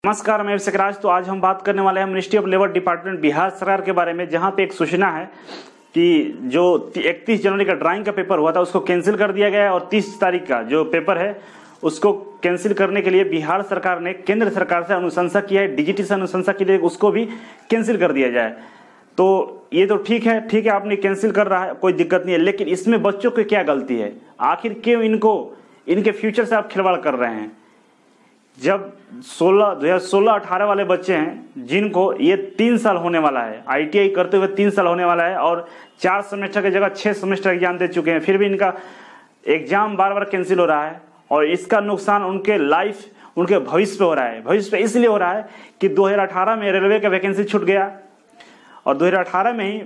नमस्कार, मैं शिवराज। तो आज हम बात करने वाले हैं ministry of labour department Bihar सरकार के बारे में, जहां पे एक सूचना है कि जो 31 जनवरी का ड्राइंग का पेपर हुआ था उसको कैंसिल कर दिया गया है और 30 तारीख का जो पेपर है उसको कैंसिल करने के लिए बिहार सरकार ने केंद्र सरकार से अनुशंसा किया है। डीजीटी से अनुशंसा की है उसको भी कैंसिल कर दिया जाए। तो ये तो ठीक है, आपने कैंसिल कर रहा है, कोई दिक्कत नहीं है, लेकिन इसमें बच्चों की क्या गलती है? आखिर क्यों इनके फ्यूचर से आप खिलवाड़ कर रहे हैं? जब 2016-18 वाले बच्चे हैं जिनको ये 3 साल होने वाला है, आईटीआई करते हुए 3 साल होने वाला है और 4 सेमेस्टर की जगह 6 सेमेस्टर एग्जाम दे चुके हैं, फिर भी इनका एग्जाम बार बार कैंसिल हो रहा है और इसका नुकसान उनके उनके भविष्य पे हो रहा है। भविष्य पे इसलिए हो रहा है कि 2018 में रेलवे का वैकेंसी छूट गया और 2018 में ही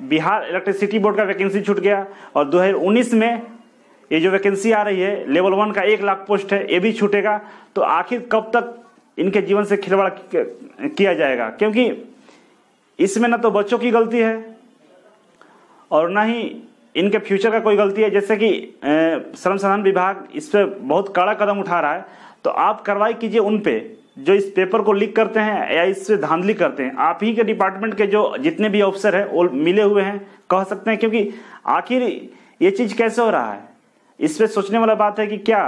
बिहार इलेक्ट्रिसिटी बोर्ड का वैकेंसी छूट गया और 2019 में ये जो वैकेंसी आ रही है लेवल 1 का 1 लाख पोस्ट है, ये भी छूटेगा। तो आखिर कब तक इनके जीवन से खिलवाड़ किया जाएगा? क्योंकि इसमें ना तो बच्चों की गलती है और ना ही इनके फ्यूचर का कोई गलती है। जैसे कि श्रम संसाधन विभाग इस पर बहुत कड़ा कदम उठा रहा है, तो आप कार्रवाई कीजिए उन पे जो इस पेपर को लीक करते हैं या इससे धांधली करते हैं। आप ही के डिपार्टमेंट के जो जितने भी अफसर हैं वो मिले हुए हैं, कह सकते हैं, क्योंकि आखिर ये चीज कैसे हो रहा है? इस पे सोचने वाला बात है कि क्या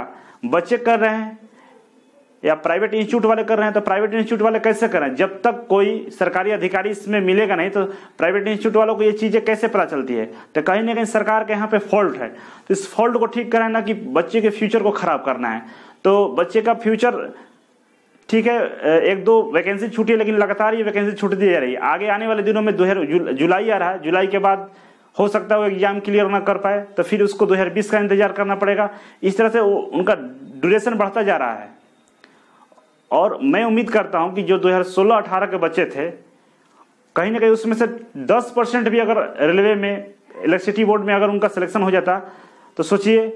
बच्चे कर रहे हैं या प्राइवेट इंस्टीट्यूट वाले कर रहे हैं। तो प्राइवेट इंस्टीट्यूट वाले कैसे कर रहे हैं? जब तक कोई सरकारी अधिकारी इसमें मिलेगा नहीं तो प्राइवेट इंस्टीट्यूट वालों को ये चीजें कैसे पता चलती है? तो कहीं ना कहीं सरकार के यहाँ पे फॉल्ट है। तो इस फॉल्ट को ठीक कराना कि बच्चे के फ्यूचर को खराब करना है। तो बच्चे का फ्यूचर ठीक है, 1-2 वैकेंसी छूटी है, लेकिन लगातार ये वैकेंसी छूटती जा रही है। आगे आने वाले दिनों में जुलाई आ रहा है, जुलाई के बाद हो सकता है वो एग्जाम क्लियर ना कर पाए, तो फिर उसको 2020 का इंतजार करना पड़ेगा। इस तरह से उनका ड्यूरेशन बढ़ता जा रहा है और मैं उम्मीद करता हूं कि जो 2016-18 के बच्चे थे, कहीं ना कहीं उसमें से 10% भी अगर रेलवे में इलेक्ट्रिसिटी बोर्ड में अगर उनका सिलेक्शन हो जाता तो सोचिए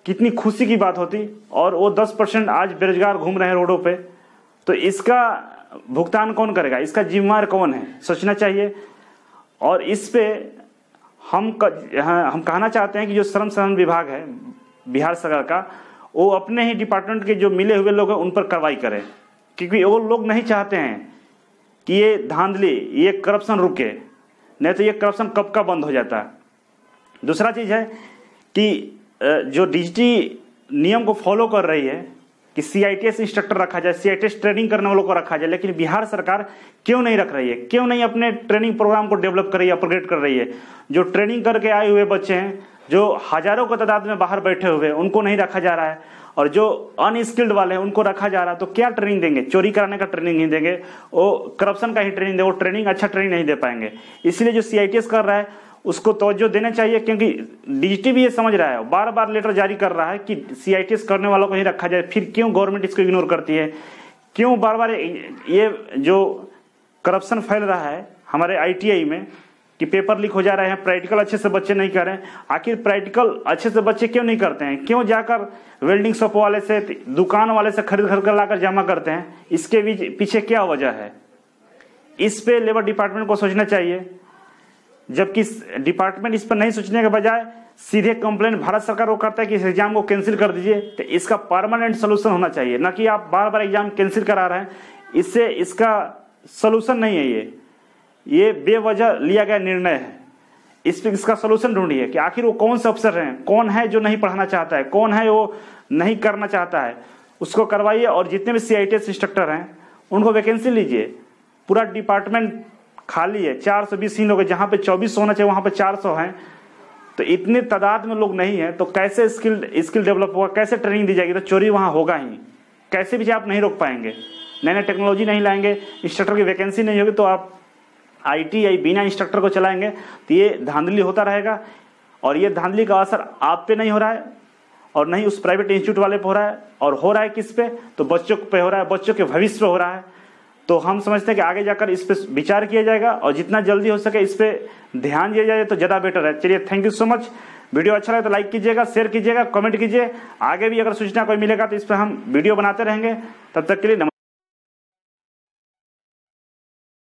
कितनी खुशी की बात होती। और वो 10% आज बेरोजगार घूम रहे हैं रोडों पे, तो इसका भुगतान कौन करेगा? इसका जिम्मेवार कौन है? सोचना चाहिए। और इस पे हम कहना चाहते हैं कि जो श्रम संसाधन विभाग है बिहार सरकार का, वो अपने ही डिपार्टमेंट के जो मिले हुए लोग हैं उन पर कार्रवाई करे, क्योंकि वो लोग नहीं चाहते हैं कि ये धांधली, ये करप्शन रुके, नहीं तो ये करप्शन कब का बंद हो जाता है। दूसरा चीज है कि जो डीजीटी नियम को फॉलो कर रही है कि सीआईटीएस इंस्ट्रक्टर रखा जाए, सीआईटीएस ट्रेनिंग करने वालों को रखा जाए, लेकिन बिहार सरकार क्यों नहीं रख रही है? क्यों नहीं अपने ट्रेनिंग प्रोग्राम को डेवलप कर रही है, अपग्रेड कर रही है? जो ट्रेनिंग करके आए हुए बच्चे हैं, जो हजारों की तादाद में बाहर बैठे हुए, उनको नहीं रखा जा रहा है और जो अनस्किल्ड वाले हैं उनको रखा जा रहा है। तो क्या ट्रेनिंग देंगे? चोरी कराने का ट्रेनिंग नहीं देंगे, वो करप्शन का ही ट्रेनिंग देंगे, वो ट्रेनिंग अच्छा ट्रेनिंग नहीं दे पाएंगे। इसलिए जो सीआईटीएस कर रहा है उसको तवज्जो देना चाहिए, क्योंकि डीजीटी भी ये समझ रहा है, बार बार लेटर जारी कर रहा है कि सीआईटीएस करने वालों को ही रखा जाए। फिर क्यों गवर्नमेंट इसको इग्नोर करती है? क्यों बार बार ये जो करप्शन फैल रहा है हमारे आईटीआई में कि पेपर लीक हो जा रहे हैं, प्रैक्टिकल अच्छे से बच्चे नहीं कर रहे हैं। आखिर प्रैक्टिकल अच्छे से बच्चे क्यों नहीं करते हैं? क्यों जाकर वेल्डिंग शॉप वाले से, दुकान वाले से खरीद कर लाकर जमा करते हैं? इसके पीछे क्या वजह है? इस पे लेबर डिपार्टमेंट को सोचना चाहिए, जबकि डिपार्टमेंट इस पर नहीं सोचने के बजाय सीधे कंप्लेंट भारत सरकार को करता है कि इस एग्जाम को कैंसिल कर दीजिए। तो इसका परमानेंट सोल्यूशन होना चाहिए, ना कि आप बार बार एग्जाम कैंसिल करा रहे हैं। इससे इसका सोल्यूशन नहीं है, ये बेवजह लिया गया निर्णय है। इसका सोल्यूशन ढूंढिए कि आखिर वो कौन से अफसर हैं, कौन है जो नहीं पढ़ाना चाहता है, कौन है वो नहीं करना चाहता है, उसको करवाइए। और जितने भी सीआईटीएस इंस्ट्रक्टर हैं उनको वैकेंसी लीजिए। पूरा डिपार्टमेंट खाली है, 420 ही लोग हैं, जहां पे 24 होना चाहिए वहां पे 400 हैं। तो इतने तादाद में लोग नहीं है तो कैसे स्किल डेवलप होगा? कैसे ट्रेनिंग दी जाएगी? तो चोरी वहां होगा ही, कैसे भी आप नहीं रोक पाएंगे। नए नए टेक्नोलॉजी नहीं लाएंगे, इंस्ट्रक्टर की वैकेंसी नहीं होगी, तो आप आईटीआई बिना इंस्ट्रक्टर को चलाएंगे तो ये धांधली होता रहेगा। और ये धांधली का असर आप पे नहीं हो रहा है और नहीं उस प्राइवेट इंस्टीट्यूट वाले पे हो रहा है, और हो रहा है किस पे? तो बच्चों पे हो रहा है, बच्चों के भविष्य पे हो रहा है। तो हम समझते हैं कि आगे जाकर इस पे विचार किया जाएगा और जितना जल्दी हो सके इस पे ध्यान दिया जाए तो ज्यादा बेटर है। चलिए, thank you so much. Video अच्छा लगे तो लाइक कीजिएगा, शेयर कीजिएगा, कमेंट कीजिए। आगे भी अगर सूचना कोई मिलेगा तो इस पर हम वीडियो बनाते रहेंगे। तब तक के लिए नमस्कार।